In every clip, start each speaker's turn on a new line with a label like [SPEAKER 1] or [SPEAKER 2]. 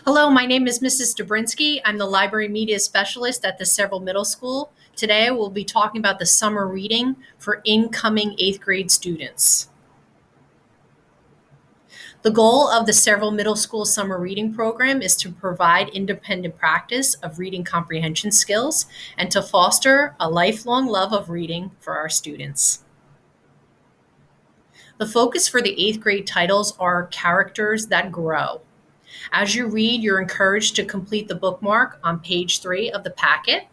[SPEAKER 1] Hello, my name is Mrs. Dobrinsky. I'm the library media specialist at the Seville Middle School. Today we'll be talking about the summer reading for incoming 8th grade students. The goal of the Seville Middle School summer reading program is to provide independent practice of reading comprehension skills and to foster a lifelong love of reading for our students. The focus for the 8th grade titles are characters that grow. As you read, you're encouraged to complete the bookmark on page 3 of the packet.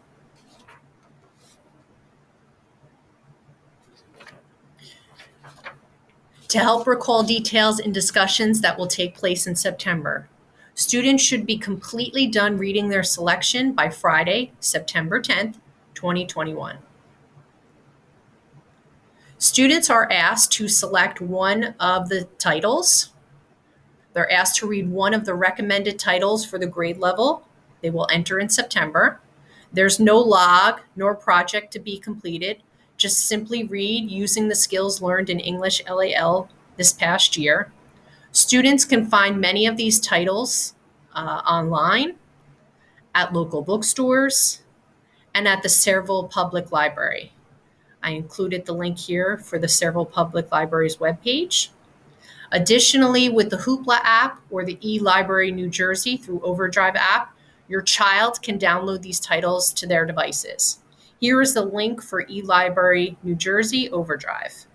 [SPEAKER 1] To help recall details in discussions that will take place in September. Students should be completely done reading their selection by Friday, September 10th, 2021. Students are asked to select one of the titles. They're asked to read one of the recommended titles for the grade level. They will enter in September. There's no log nor project to be completed. Just simply read using the skills learned in English LAL this past year. Students can find many of these titles online, at local bookstores, and at the Seville Public Library. I included the link here for the Seville Public Library's webpage. Additionally, with the Hoopla app or the eLibrary New Jersey through Overdrive app, your child can download these titles to their devices. Here is the link for eLibrary New Jersey Overdrive.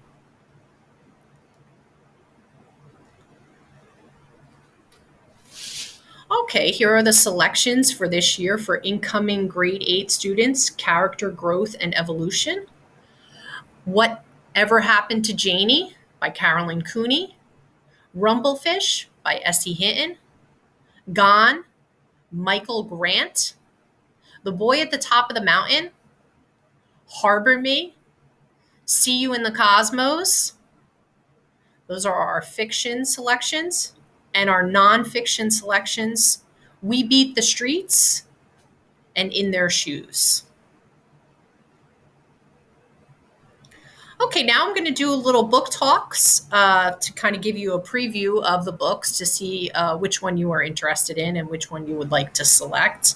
[SPEAKER 1] Okay, here are the selections for this year for incoming grade 8 students, Character Growth and Evolution. Whatever Happened to Janie by Carolyn Cooney. Rumblefish by Essie Hinton. Gone, Michael Grant. The Boy at the Top of the Mountain. Harbor Me. See You in the Cosmos. Those are our fiction selections. And our nonfiction selections, We Beat the Streets and In Their Shoes. Okay, now I'm going to do a little book talks to kind of give you a preview of the books to see which one you are interested in and which one you would like to select.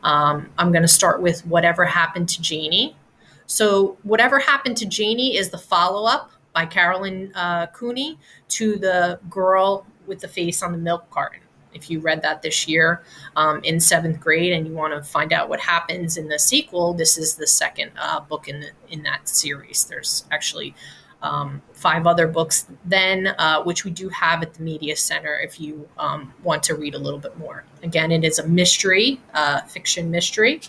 [SPEAKER 1] I'm going to start with Whatever Happened to Janie. So Whatever Happened to Janie is the follow-up by Carolyn Cooney to The Girl with the Face on the Milk Carton. If you read that this year in 7th grade and you want to find out what happens in the sequel, this is the second book in that series. There's actually 5 other books then, which we do have at the Media Center if you want to read a little bit more. Again, it is a mystery, fiction mystery.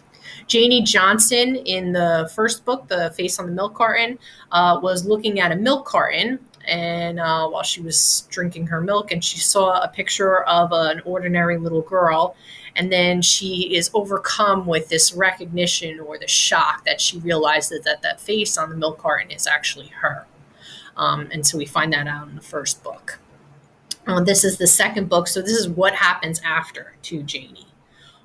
[SPEAKER 1] Janie Johnson in the first book, The Face on the Milk Carton, was looking at a milk carton and while she was drinking her milk, and she saw a picture of an ordinary little girl, and then she is overcome with this recognition or the shock that she realizes that that face on the milk carton is actually her. And so we find that out in the first book. This is the second book, so this is what happens after to Janie.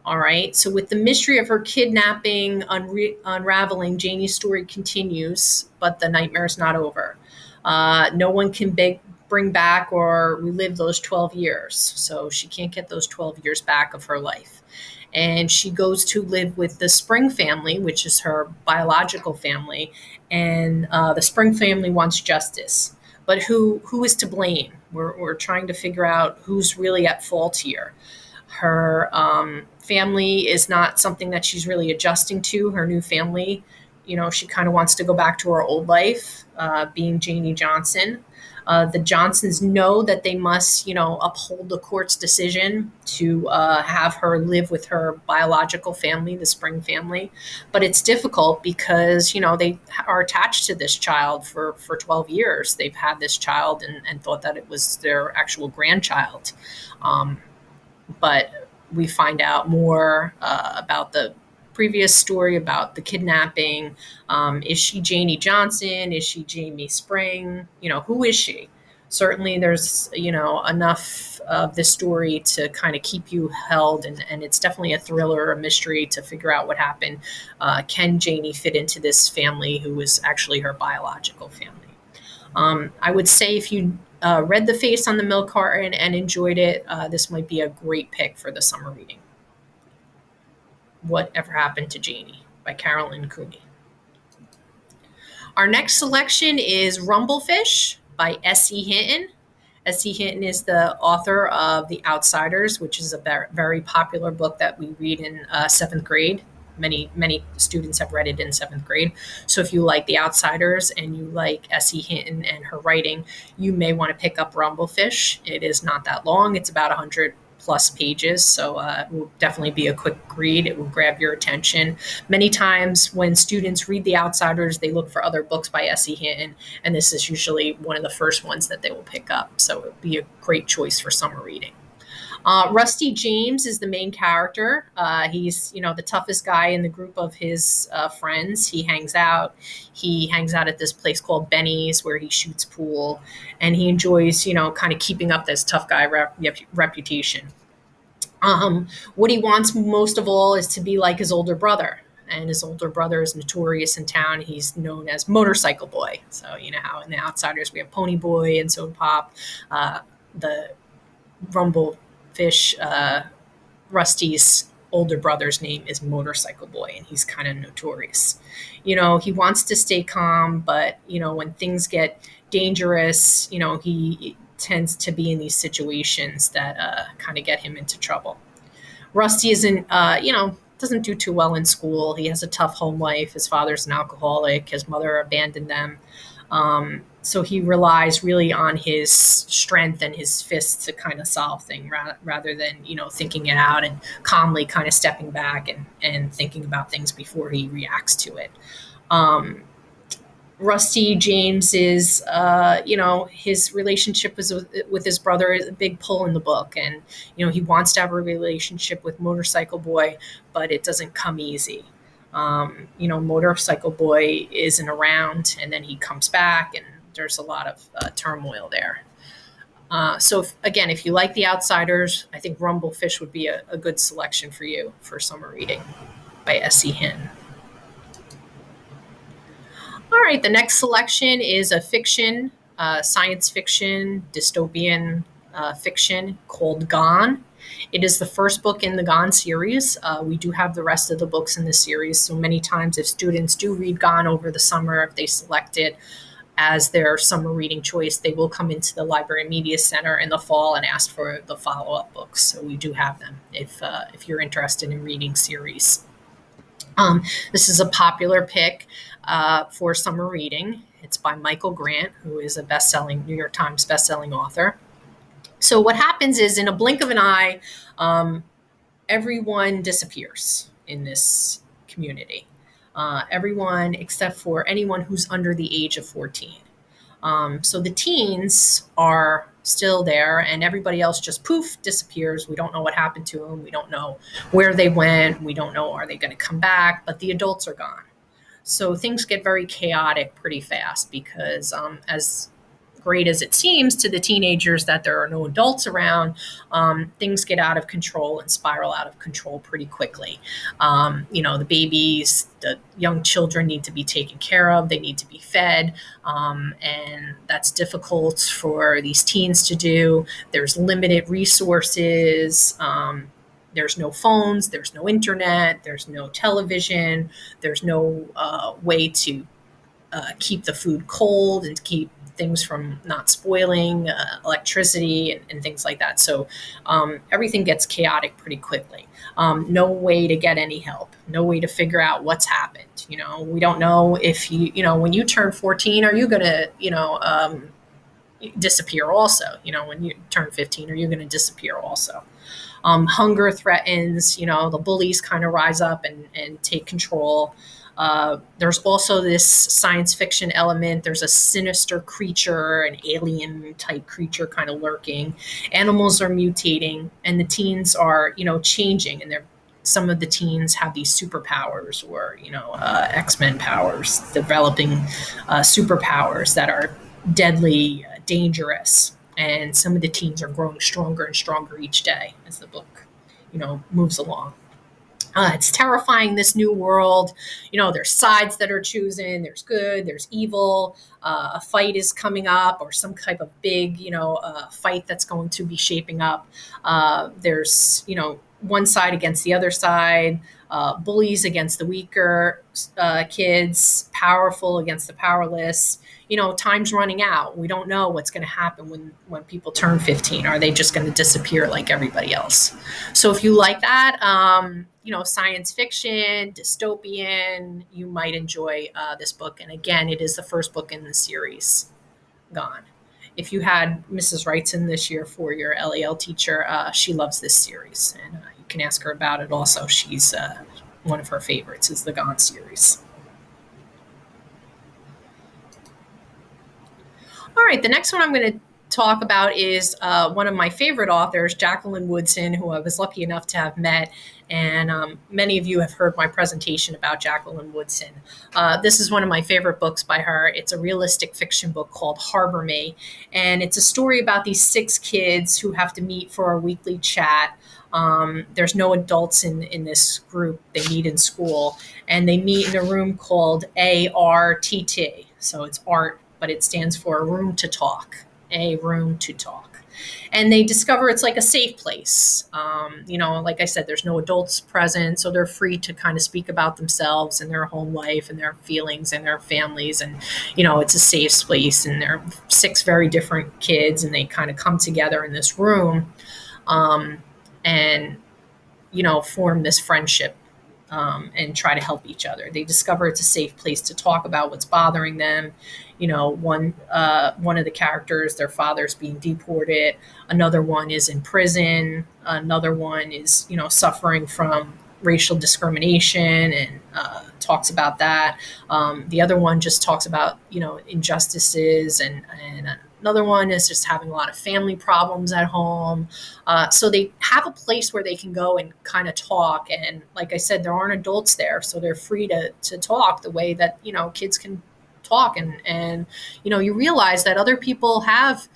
[SPEAKER 1] All right, so with the mystery of her kidnapping unraveling, Janie's story continues, but the nightmare is not over. No one can bring back or relive those 12 years. So she can't get those 12 years back of her life. And she goes to live with the Spring family, which is her biological family. And the Spring family wants justice. But who is to blame? We're trying to figure out who's really at fault here. Her family is not something that she's really adjusting to, her new family. You know, she kind of wants to go back to her old life, being Janie Johnson. The Johnsons know that they must, uphold the court's decision to have her live with her biological family, the Spring family. But it's difficult because, they are attached to this child for 12 years. They've had this child and thought that it was their actual grandchild. But we find out more about the previous story about the kidnapping. Is she Janie Johnson? Is she Jamie Spring? Who is she? Certainly there's, enough of this story to kind of keep you held. And it's definitely a thriller, a mystery to figure out what happened. Can Janie fit into this family who was actually her biological family? I would say if you read The Face on the Milk Carton and enjoyed it, this might be a great pick for the summer reading. Whatever Happened to Janie by Carolyn Cooney. Our next selection is Rumblefish by S.E. Hinton. S.E. Hinton is the author of The Outsiders, which is a very popular book that we read in seventh grade. Many students have read it in seventh grade. So if you like The Outsiders and you like S.E. Hinton and her writing, you may want to pick up Rumblefish. It is not that long. It's about 100 plus pages, so it will definitely be a quick read. It will grab your attention. Many times when students read The Outsiders, they look for other books by S.E. Hinton, and this is usually one of the first ones that they will pick up, so it would be a great choice for summer reading. Rusty James is the main character. He's, the toughest guy in the group of his friends. He hangs out at this place called Benny's where he shoots pool, and he enjoys, kind of keeping up this tough guy reputation. What he wants most of all is to be like his older brother. And his older brother is notorious in town. He's known as Motorcycle Boy. So, you know how in The Outsiders we have Pony Boy and Soda Pop. The Rumblefish, Rusty's older brother's name is Motorcycle Boy, and he's kind of notorious. He wants to stay calm, but, when things get dangerous, he tends to be in these situations that kind of get him into trouble. Rusty isn't, doesn't do too well in school. He has a tough home life. His father's an alcoholic. His mother abandoned them. So he relies really on his strength and his fists to kind of solve things rather than, thinking it out and calmly kind of stepping back and thinking about things before he reacts to it. Rusty James is, his relationship with his brother is a big pull in the book. And, he wants to have a relationship with Motorcycle Boy, but it doesn't come easy. Motorcycle Boy isn't around, and then he comes back, and there's a lot of turmoil there. So if you like The Outsiders, I think Rumblefish would be a good selection for you for summer reading by S.E. Hinton. All right, the next selection is a fiction, science fiction, dystopian fiction called Gone. It is the first book in the Gone series. We do have the rest of the books in the series. So many times if students do read Gone over the summer, if they select it as their summer reading choice, they will come into the Library Media Center in the fall and ask for the follow-up books. So we do have them if you're interested in reading series. This is a popular pick for summer reading. It's by Michael Grant, who is a New York Times bestselling author. So what happens is, in a blink of an eye, everyone disappears in this community. Everyone except for anyone who's under the age of 14. So the teens are still there, and everybody else just poof, disappears. We don't know what happened to them. We don't know where they went. We don't know, are they going to come back? But the adults are gone. So things get very chaotic pretty fast because as great as it seems to the teenagers that there are no adults around, things get out of control and spiral out of control pretty quickly. The babies, the young children need to be taken care of. They need to be fed. And that's difficult for these teens to do. There's limited resources. There's no phones, there's no internet, there's no television, there's no way to keep the food cold and keep things from not spoiling, electricity and things like that. So everything gets chaotic pretty quickly. No way to get any help, no way to figure out what's happened. We don't know if when you turn 14, are you going to, disappear also? When you turn 15, are you going to disappear also? Hunger threatens, the bullies kind of rise up and take control. There's also this science fiction element. There's a sinister creature, an alien type creature kind of lurking. Animals are mutating, and the teens are, changing, and some of the teens have these superpowers or, X-Men powers, developing superpowers that are deadly, dangerous. And some of the teens are growing stronger and stronger each day as the book, moves along. It's terrifying, this new world. There's sides that are chosen. There's good, there's evil. A fight is coming up, or some type of big, fight that's going to be shaping up. There's, one side against the other side, bullies against the weaker kids, powerful against the powerless. Time's running out. We don't know what's going to happen when people turn 15. Are they just going to disappear like everybody else? So if you like that, science fiction, dystopian, you might enjoy this book. And again, it is the first book in the series, Gone. If you had Mrs. Wrightson this year for your LEL teacher, she loves this series, and you can ask her about it also. She's one of her favorites is the Gone series. All right, the next one I'm going to talk about is one of my favorite authors, Jacqueline Woodson, who I was lucky enough to have met. And many of you have heard my presentation about Jacqueline Woodson. This is one of my favorite books by her. It's a realistic fiction book called Harbor Me. And it's a story about these 6 kids who have to meet for a weekly chat. There's no adults in this group. They meet in school. And they meet in a room called ARTT. So it's art, but it stands for a room to talk. A room to talk. And they discover it's like a safe place. Like I said, there's no adults present, so they're free to kind of speak about themselves and their home life and their feelings and their families. And, it's a safe space. And they're 6 very different kids, and they kind of come together in this room and, form this friendship. And try to help each other. They discover it's a safe place to talk about what's bothering them. One of the characters, their father's being deported. Another one is in prison. Another one is, suffering from racial discrimination and talks about that. The other one just talks about, injustices, and another one is just having a lot of family problems at home. So they have a place where they can go and kind of talk. And like I said, there aren't adults there, so they're free to talk the way that, kids can talk. And you realize that other people have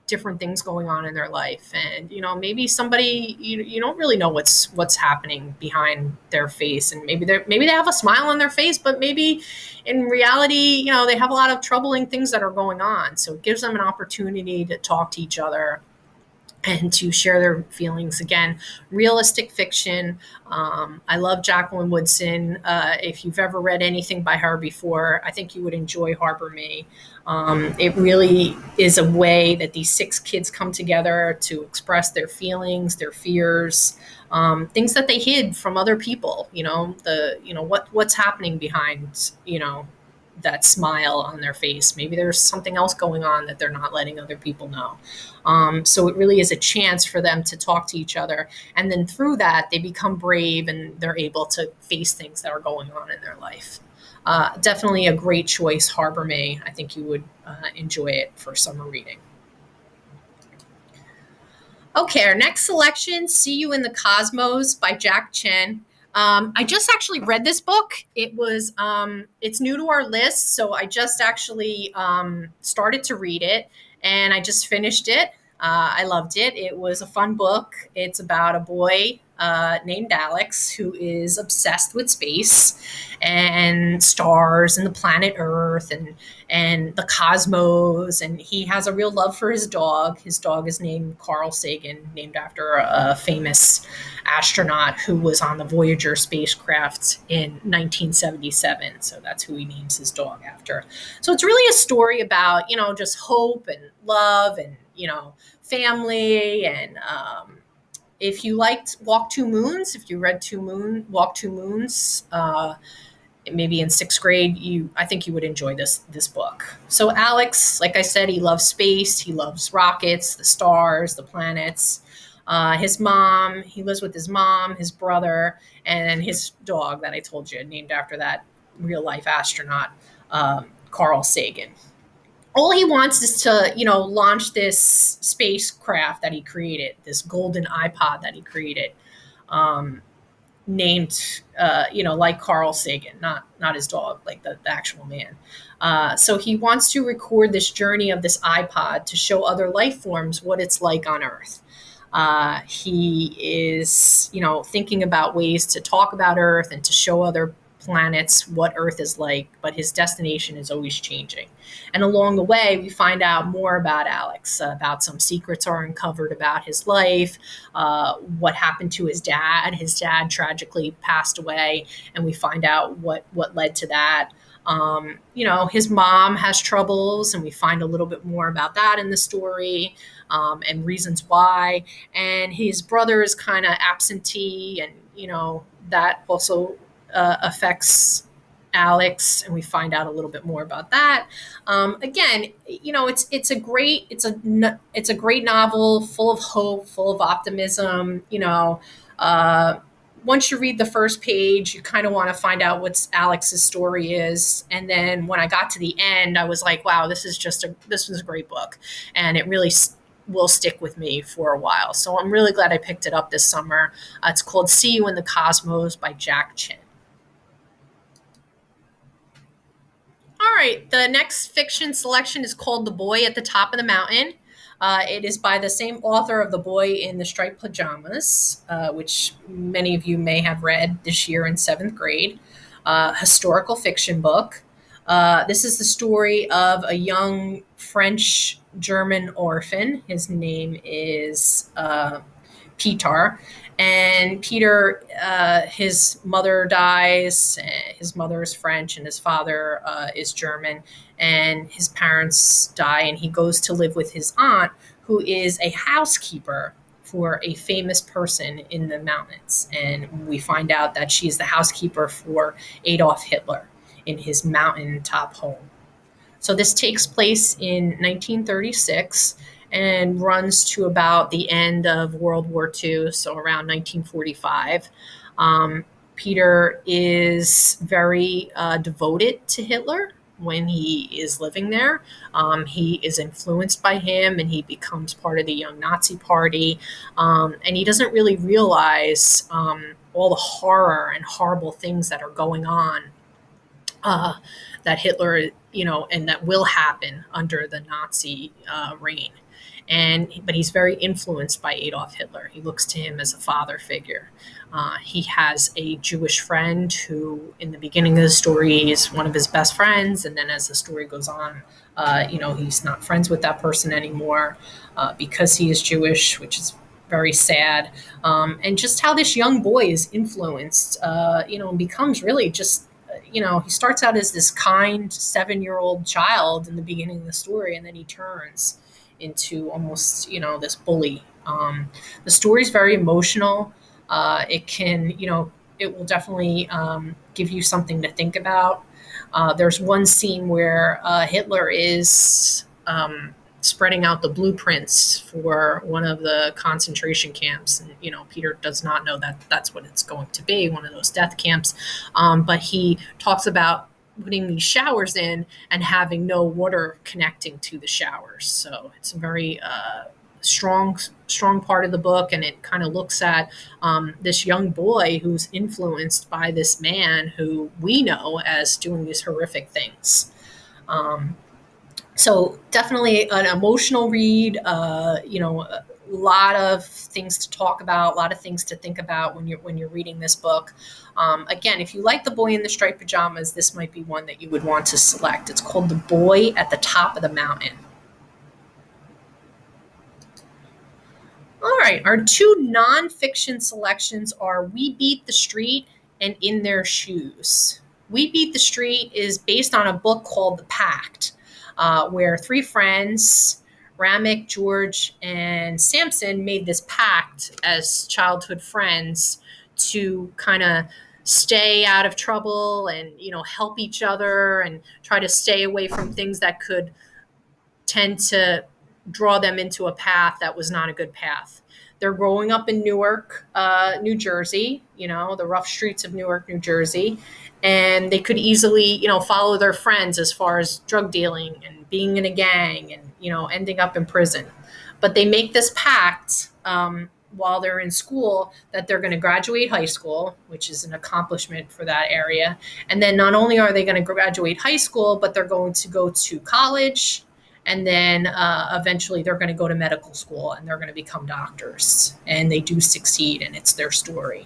[SPEAKER 1] different things going on in their life, and maybe somebody you don't really know what's happening behind their face, and maybe they have a smile on their face, but maybe in reality they have a lot of troubling things that are going on. So it gives them an opportunity to talk to each other and to share their feelings. Again, realistic fiction. I love Jacqueline Woodson. If you've ever read anything by her before, I think you would enjoy Harbor Me. It really is a way that these 6 kids come together to express their feelings, their fears, things that they hid from other people. What's happening behind that smile on their face. Maybe there's something else going on that they're not letting other people know. So it really is a chance for them to talk to each other. And then through that, they become brave and they're able to face things that are going on in their life. Definitely a great choice, Harbor Me. I think you would enjoy it for summer reading. Okay, our next selection, See You in the Cosmos by Jack Chen. I just actually read this book. It's new to our list, so I just actually started to read it, and I just finished it. I loved it. It was a fun book. It's about a boy named Alex who is obsessed with space and stars and the planet Earth and the cosmos. And he has a real love for his dog. His dog is named Carl Sagan, named after a famous astronaut who was on the Voyager spacecraft in 1977. So that's who he names his dog after. So it's really a story about, just hope and love and, family. And if you liked Walk Two Moons, if you read Walk Two Moons, maybe in 6th grade, I think you would enjoy this book. So Alex, like I said, he loves space. He loves rockets, the stars, the planets. His mom, he lives with his mom, his brother, and his dog that I told you, named after that real life astronaut, Carl Sagan. All he wants is to, launch this spacecraft that he created, this golden iPod that he created, named, like Carl Sagan, not his dog, like the actual man. So he wants to record this journey of this iPod to show other life forms what it's like on Earth. He is, thinking about ways to talk about Earth and to show other planets what Earth is like, but his destination is always changing. And along the way, we find out more about Alex, about some secrets are uncovered about his life, what happened to his dad. His dad tragically passed away, and we find out what led to that. His mom has troubles, and we find a little bit more about that in the story, and reasons why. And his brother is kind of absentee, and that also affects Alex, and we find out a little bit more about that. Again, it's a great novel, full of hope, full of optimism. Once you read the first page, you kind of want to find out what Alex's story is, and then when I got to the end, I was like, wow, this was a great book, and it really will stick with me for a while. So I'm really glad I picked it up this summer. It's called See You in the Cosmos by Jack Chin. All right, the next fiction selection is called The Boy at the Top of the Mountain. It is by the same author of The Boy in the Striped Pajamas, which many of you may have read this year in seventh grade. Historical fiction book. This is the story of a young French-German orphan. His name is Peter. And Peter, his mother dies. His mother is French, and his father is German. And his parents die, and he goes to live with his aunt, who is a housekeeper for a famous person in the mountains. And we find out that she is the housekeeper for Adolf Hitler in his mountaintop home. So this takes place in 1936 and runs to about the end of World War II, so around 1945. Peter is very devoted to Hitler when he is living there. He is influenced by him, and he becomes part of the Young Nazi Party. And he doesn't really realize all the horror and horrible things that are going on, that Hitler, and that will happen under the Nazi reign. But he's very influenced by Adolf Hitler. He looks to him as a father figure. He has a Jewish friend who, in the beginning of the story, is one of his best friends. And then as the story goes on, he's not friends with that person anymore because he is Jewish, which is very sad. And just how this young boy is influenced, and becomes really just, he starts out as this kind 7-year-old child in the beginning of the story, and then he turns into almost, this bully. The story is very emotional. It will definitely give you something to think about. There's one scene where Hitler is spreading out the blueprints for one of the concentration camps. And, Peter does not know that that's what it's going to be, one of those death camps. But he talks about putting these showers in and having no water connecting to the showers. So it's a very strong part of the book, and it kind of looks at this young boy who's influenced by this man who we know as doing these horrific things. So definitely an emotional read. A lot of things to talk about, a lot of things to think about when you're reading this book. Again, if you like The Boy in the Striped Pajamas, this might be one that you would want to select. It's called The Boy at the Top of the Mountain. All right, our two nonfiction selections are We Beat the Street and In Their Shoes. We Beat the Street is based on a book called The Pact, where three friends, Ramek, George, and Samson, made this pact as childhood friends to kind of stay out of trouble and, help each other and try to stay away from things that could tend to draw them into a path that was not a good path. They're growing up in Newark, New Jersey, the rough streets of Newark, New Jersey. And they could easily, follow their friends as far as drug dealing and being in a gang and, ending up in prison. But they make this pact while they're in school that they're going to graduate high school, which is an accomplishment for that area. And then not only are they going to graduate high school, but they're going to go to college, and then eventually they're going to go to medical school and they're going to become doctors, and they do succeed, and it's their story.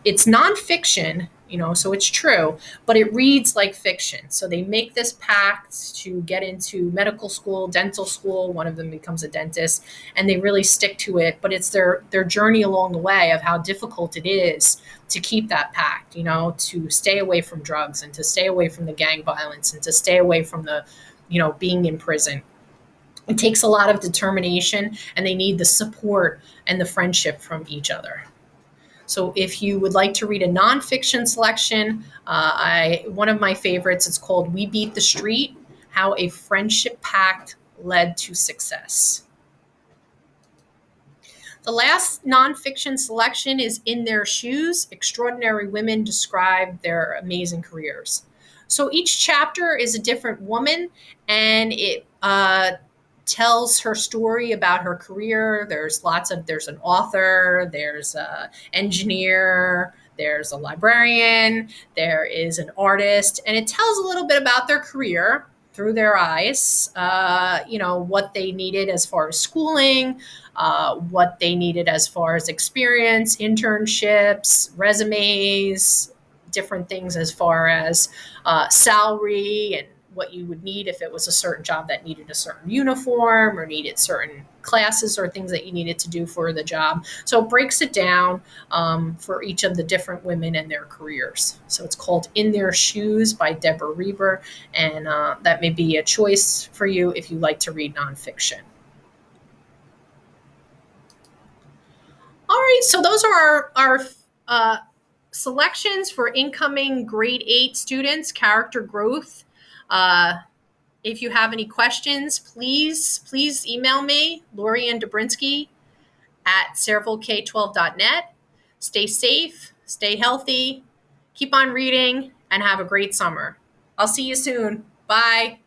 [SPEAKER 1] It's nonfiction, so it's true, but it reads like fiction. So they make this pact to get into medical school, dental school. One of them becomes a dentist, and they really stick to it. But it's their journey along the way of how difficult it is to keep that pact, to stay away from drugs and to stay away from the gang violence and to stay away from the, being in prison. It takes a lot of determination, and they need the support and the friendship from each other. So if you would like to read a nonfiction selection, one of my favorites, it's called We Beat the Street, How a Friendship Pact Led to Success. The last nonfiction selection is In Their Shoes, Extraordinary Women Describe Their Amazing Careers. So each chapter is a different woman, and it tells her story about her career. There's an author, there's an engineer, there's a librarian, there is an artist, and it tells a little bit about their career through their eyes, what they needed as far as schooling, what they needed as far as experience, internships, resumes, different things as far as salary and what you would need if it was a certain job that needed a certain uniform or needed certain classes or things that you needed to do for the job. So it breaks it down for each of the different women and their careers. So it's called In Their Shoes by Deborah Reber, and that may be a choice for you if you like to read nonfiction. All right, so those are our selections for incoming grade 8 students, character growth. If you have any questions, please email me, Lorianne Dobrinsky at CervalK12.net. Stay safe, stay healthy, keep on reading, and have a great summer. I'll see you soon. Bye.